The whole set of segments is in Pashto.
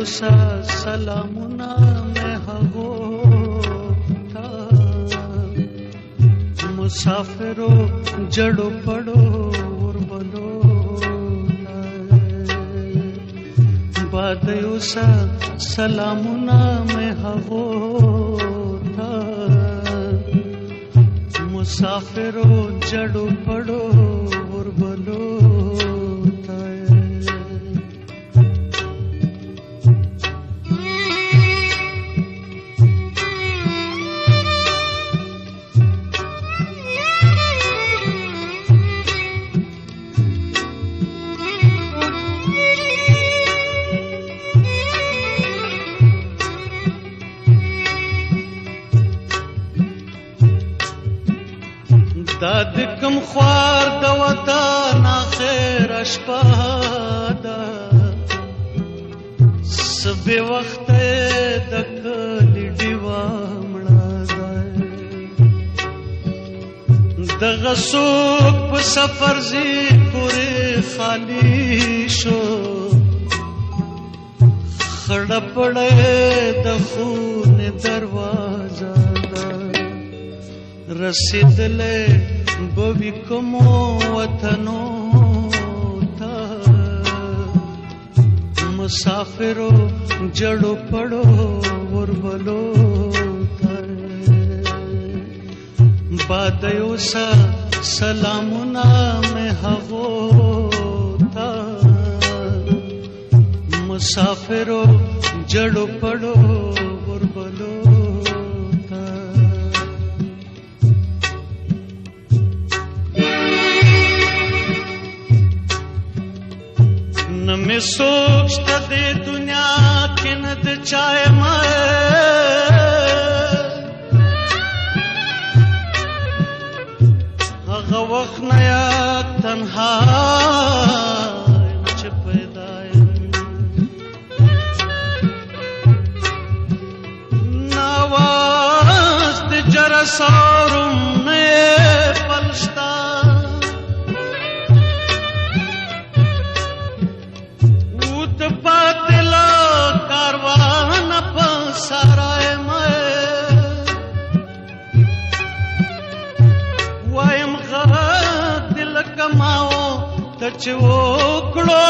اوسا سلامونه مې هغو ته مسافرو جړو پړو وربلو باد اوسا سلامونه مې هغو ته مسافرو جړو پړو وربلو داد کم خوار د وطن اخر شپه ده سبه وخت د کلی دیوا مړه ده دغه څوک په سفر زی پورې خالی شو خړه پړه د خون دروازه رسیدلې بوی کومو وطنو ته مسافرو جړو پړو وربلو ته باد اوسا سلامونه مې هغو ته مسافرو جړو پړو وربلو میں سوچتا دے دنیا کے ند چائے مائے اغا وقت نیا تنہا چھ پیدائے نواز دے جرسارم نئے پلشتا چې وکړو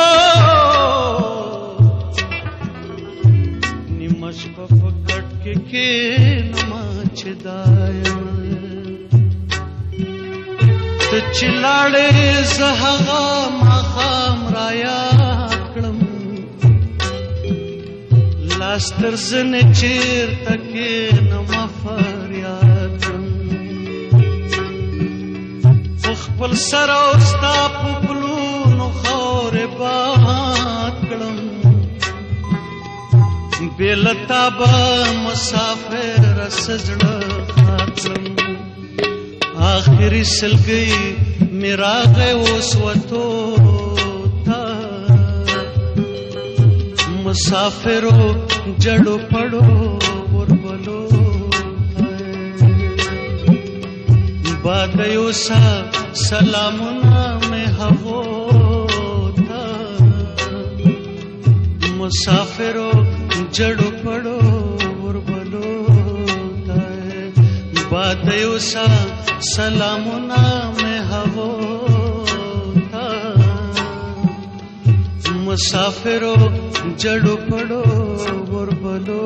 نیمه شپه په کټ کې کېنما چې دایم ته چې لاړې زه هغه ماښام رایاد کړم لاس تر زنې چېرته کېنما فریاد کړم په خپل سر او ستا په بات کړم بیلتا با مسافر سجړه خاطرم آخری سلګي میرا غه اوس وته تا مسافرو جړو پړو وربلو باد اوسا سلامونه مې هغو مسافرو جړو پړو وربلو باد اوسا سلامونه مې هغو ته مسافرو جړو پړو وربلو